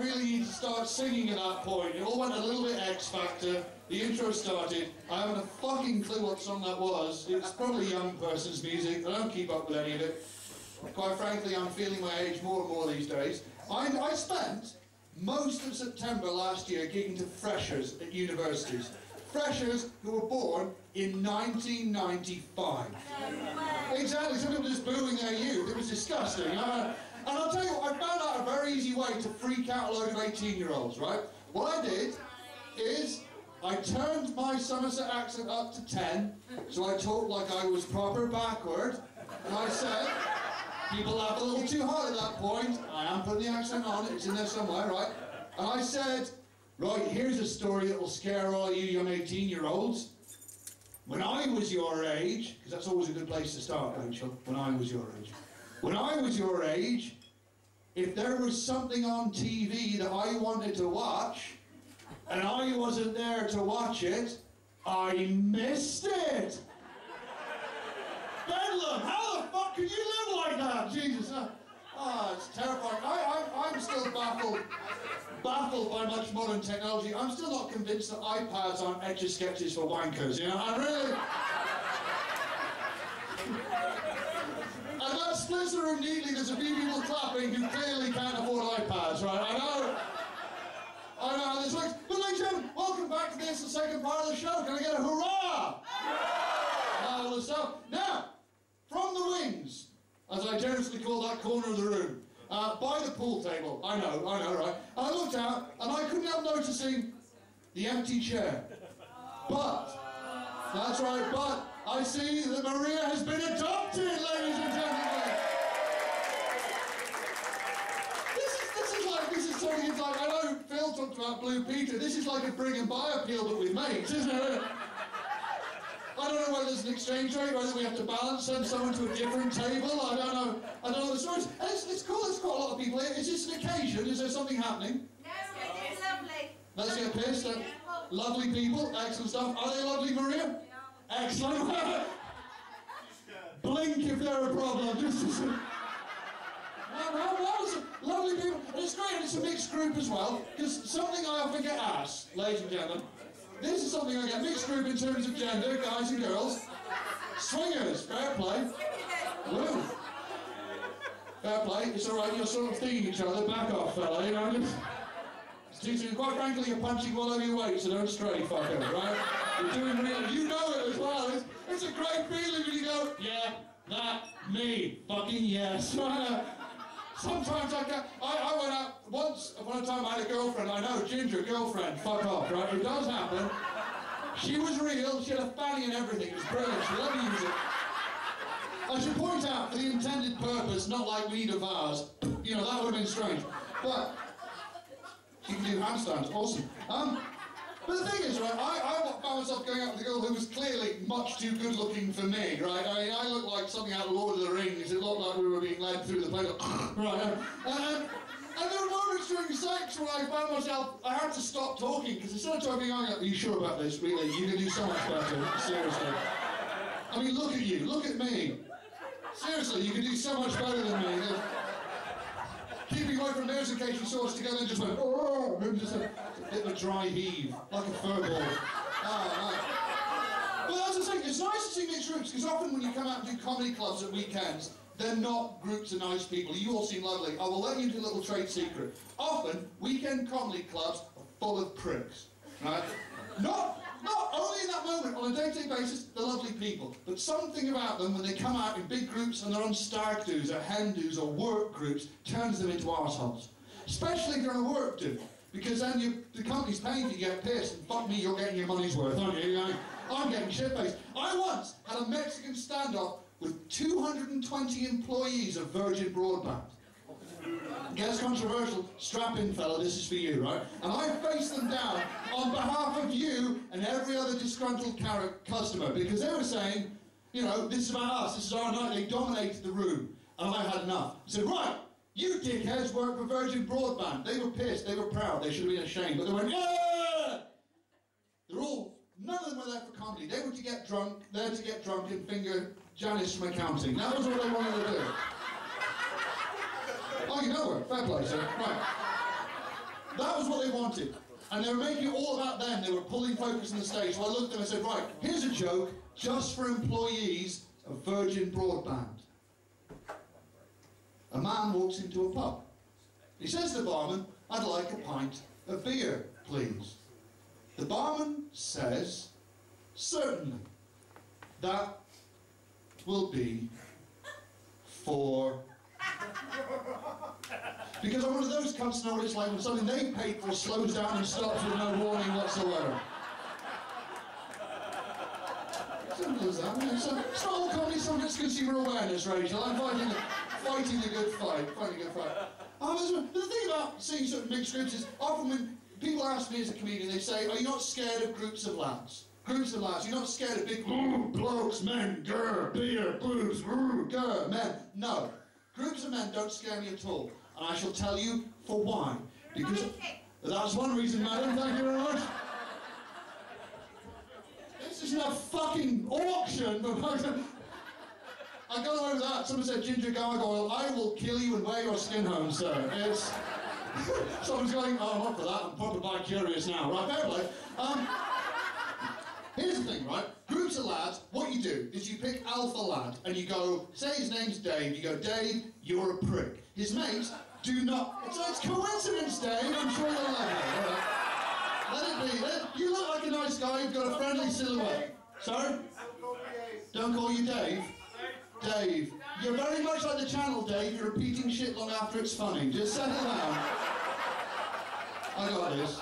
really need to start singing at that point. It all went a little bit X Factor. The intro started. I haven't a fucking clue what song that was. It's probably young person's music. I don't keep up with any of it. Quite frankly, I'm feeling my age more and more these days. I spent most of September last year gigging to freshers at universities. Freshers who were born in 1995. Exactly, some people just booing their youth. It was disgusting. And I'll tell you what, I found out a very easy way to freak out a load of 18-year-olds, right? What I did is I turned my Somerset accent up to 10, so I talked like I was proper backward, and I said, people laughed a little too hard at that point. I am putting the accent on, it's in there somewhere, right? And I said, right, here's a story that will scare all you young 18-year-olds. When I was your age, because that's always a good place to start, Rachel, when I was your age. When I was your age, if there was something on TV that I wanted to watch, and I wasn't there to watch it, I missed it! Bedlam! How the fuck could you live like that? Jesus! It's terrifying. I'm still baffled by much modern technology. I'm still not convinced that iPads aren't etch-a-sketches for wankers, you know? I'm really... And that splits the room neatly. There's a few people clapping who clearly can't afford iPads, right? I know. There's like, but ladies and gentlemen, welcome back to this, the second part of the show. Can I get a hurrah? Now, from the wings, as I generously call that corner of the room, by the pool table, I know, right? I looked out, and I couldn't help noticing the empty chair. But, that's right, but I see that Maria has been adopted, ladies and gentlemen. This is turning into like, I know Phil talked about Blue Peter, this is like a bring and buy appeal but with mates, isn't it? I don't know whether there's an exchange rate, whether we have to balance, send someone to a different table, I don't know the stories. It's cool, there's quite a lot of people here. Is this an occasion? Is there something happening? No, it's lovely. Let's get pissed. Lovely people, excellent stuff. Are they lovely, Maria? Yeah. Excellent. Blink if they're a problem. Lovely people. And it's great, and it's a mixed group as well, because something I often get asked, ladies and gentlemen, this is something I get, mixed group in terms of gender, guys and girls. Swingers, fair play. Woo. Fair play, it's alright, you're sort of thinking each other, back off fella, you know. It's too soon. Quite frankly, you're punching well over your weight, so don't stray, fucker, right? You're doing real, you know it as well. It's a great feeling when you go, yeah, that, me, fucking yes. Sometimes I went out, once upon a time I had a girlfriend, I know, Ginger, girlfriend, fuck off, right? It does happen. She was real, she had a fanny and everything, it was brilliant, she loved music. I should point out, for the intended purpose, not like we need a vase, you know, that would have been strange. But, she can do handstands, awesome. But the thing is, right, I found myself going out with a girl who was clearly much too good looking for me, right? I mean, I looked like something out of Lord of the Rings. It looked like we were being led through the place, right? And there were moments during sex when I found myself, I had to stop talking, because instead of talking, are you sure about this, really? You can do so much better, seriously. I mean, look at you, look at me. Seriously, you can do so much better than me. Keeping away from theirs in case you saw us together and just went, oh, and just a bit of a dry heave, like a fur ball. But that's the thing, it's nice to see mixed groups, because often when you come out and do comedy clubs at weekends, they're not groups of nice people. You all seem lovely. I will let you into a little trade secret. Often, weekend comedy clubs are full of pricks, right? Not only in that moment, on a day-to-day basis, they're lovely people, but something about them when they come out in big groups and they're on stag do's or hen do's or work groups turns them into arseholes. Especially if they're on a work do, because then the company's paying you to get pissed, and fuck me, you're getting your money's worth, aren't you? I'm getting shit-faced. I once had a Mexican standoff with 220 employees of Virgin Broadband. Guess controversial, strap in fella, this is for you, right? And I faced them down on behalf of you and every other disgruntled customer, because they were saying, you know, this is about us, this is our night, they dominated the room, and I had enough. I said, right, you dickheads work for Virgin Broadband. They were pissed, they were proud, they should have been ashamed, but they went, yeah! None of them were there for comedy. They were there to get drunk and finger Janice from accounting. That was what they wanted to do. Oh, you know her. Fair play, sir. Right. That was what they wanted. And they were making it all about them. They were pulling focus on the stage. So I looked at them and said, right, here's a joke just for employees of Virgin Broadband. A man walks into a pub. He says to the barman, I'd like a pint of beer, please. The barman says, certainly. That will be for... Because I'm one of those cunts know what it's like when something they paid for slows down and stops with no warning whatsoever. Simple as that. It's not all comedy, some of it's consumer awareness, Rachel. I'm fighting the good fight. Fighting the good fight. The thing about seeing certain mixed groups is often when people ask me as a comedian, they say, are you not scared of groups of lads? Groups of lads. You're not scared of big blokes, men, grr, beer, boobs, grr, men. No. Groups of men don't scare me at all. And I shall tell you for why. Because that's one reason, madam. Thank you very much. This isn't a fucking auction. I got away with that. Someone said, Ginger Gargoyle, I will kill you and wear your skin home, sir. It's... Someone's going, oh, I'm up for that. I'm proper bi-curious now. Right, fair play. Here's the thing, right? Groups of lads, what you do is you pick alpha lad and you go, say his name's Dave, you go, Dave, you're a prick. His mates do not... It's coincidence, Dave. I'm sure you'll love it. All right. Let it be. You look like a nice guy. You've got a friendly silhouette. Sorry? Don't call you Dave. Dave. You're very much like the channel, Dave. You're repeating shit long after it's funny. Just settle down. I got this.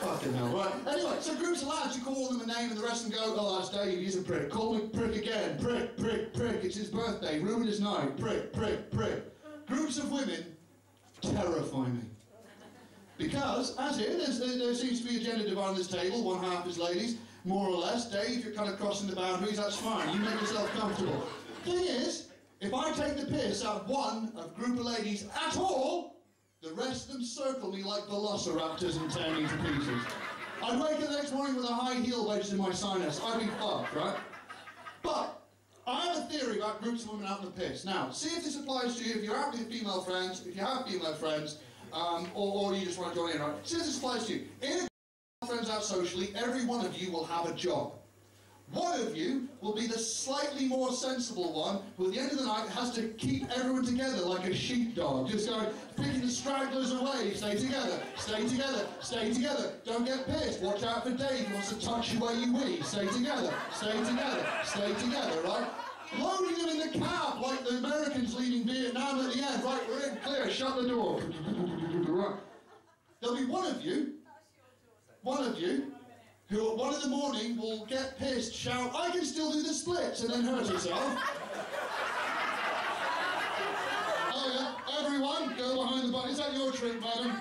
Fucking hell, right. Anyway, so groups of lads, you call them a name and the rest of them go, oh, that's Dave, he's a prick. Call me prick again. Prick, prick, prick. It's his birthday. Ruin his night. Prick, prick, prick. Groups of women terrify me. Because, as here, there seems to be a gender divide on this table. One half is ladies, more or less. Dave, you're kind of crossing the boundaries. That's fine. You make yourself comfortable. Thing is, if I take the piss out of one of a group of ladies at all, the rest of them circle me like velociraptors and tear me to pieces. I'd wake up the next morning with a high heel wedged in my sinus. I'd be fucked, right? But I have a theory about groups of women out in the piss. Now, see if this applies to you. If you're out with your female friends, if you have female friends, or you just want to join in, right? See if this applies to you. In a friends out socially, every one of you will have a job. One of you will be the slightly more sensible one who at the end of the night has to keep everyone together like a sheepdog. Just going, picking the stragglers away. Stay together, stay together, stay together. Don't get pissed. Watch out for Dave. He wants to touch you where you wee. Stay together, stay together, stay together, right? Loading them in the cab like the Americans leaving Vietnam at the end. Right, we're in, clear, shut the door. Right. There'll be one of you, who at 1 in the morning will get pissed, shout, I can still do the splits, and then hurt herself. Oh yeah, everyone, go behind the button. Is that your trick, madam?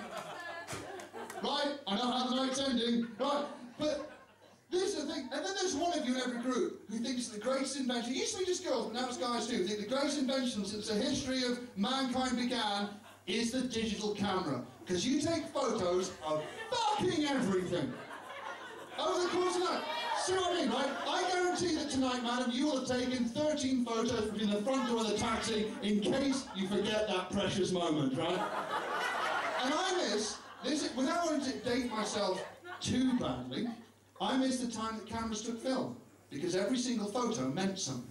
Right, I know how the night's ending. Right, but this is the thing, and then there's one of you in every group who thinks the greatest invention, it used to be just girls, but now it's guys too, think the greatest invention since the history of mankind began is the digital camera. Because you take photos of fucking everything. Over the course of the night. See what I mean, right? I guarantee that tonight, madam, you will have taken 13 photos between the front door of the taxi in case you forget that precious moment, right? And I miss, without wanting to date myself too badly, I miss the time that cameras took film. Because every single photo meant something.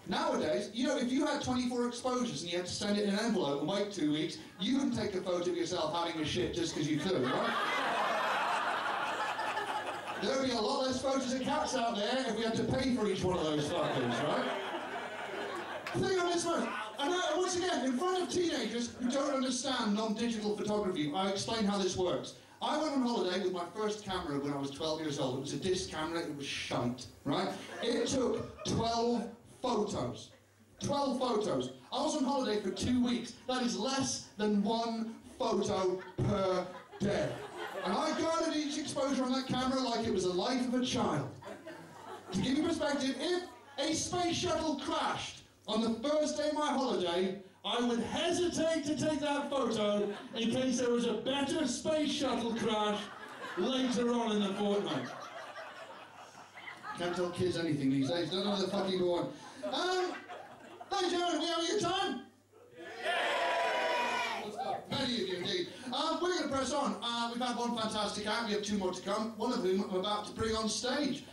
Nowadays, you know, if you had 24 exposures and you had to send it in an envelope and wait 2 weeks, you wouldn't take a photo of yourself having a shit just because you could, right? There'd be a lot less photos of cats out there if we had to pay for each one of those fuckers, right? The thing on this one, and once again, in front of teenagers who don't understand non-digital photography, I explain how this works. I went on holiday with my first camera when I was 12 years old. It was a disc camera, it was shite, right? It took 12 photos. 12 photos. I was on holiday for 2 weeks. That is less than 1 photo per day. And I guarded each exposure on that camera like it was the life of a child. To give you perspective, if a space shuttle crashed on the first day of my holiday, I would hesitate to take that photo in case there was a better space shuttle crash later on in the fortnight. Can't tell kids anything these days, don't know the fucking go on. Ladies and gentlemen, are we having a good time? Yeah! We're going to press on. We've had one fantastic act. We have two more to come, one of whom I'm about to bring on stage.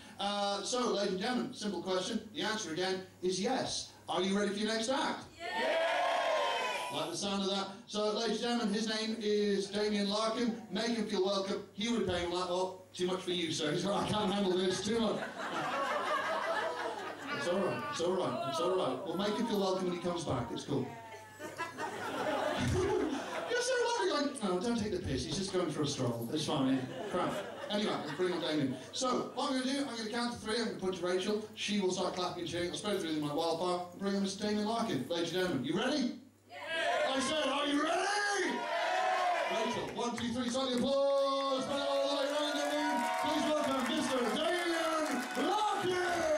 So, ladies and gentlemen, simple question. The answer again is yes. Are you ready for your next act? Yes! Like the sound of that. So, ladies and gentlemen, his name is Damien Larkin. Make him feel welcome. He would pay him like, oh, too much for you, sir. He's like, I can't handle this, too much. It's all right, it's all right, it's all right. We'll make him feel welcome when he comes back. It's cool. You're so lovely, going, oh, don't take the piss. He's just going for a stroll. It's fine. Crap. Anyway, I'm bring on Damien. So, what I'm going to do, I'm going to count to 3. I'm going to put to Rachel. She will start clapping and cheering. I'll spread through them like wildfire. And bring on Mr. Damien Larkin. Ladies and gentlemen, you ready? Yes! I said, are you ready? Yes! Rachel, 1, 2, 3, slightly applause. Spread it all the way around the room. Please welcome Mr. Damien Larkin!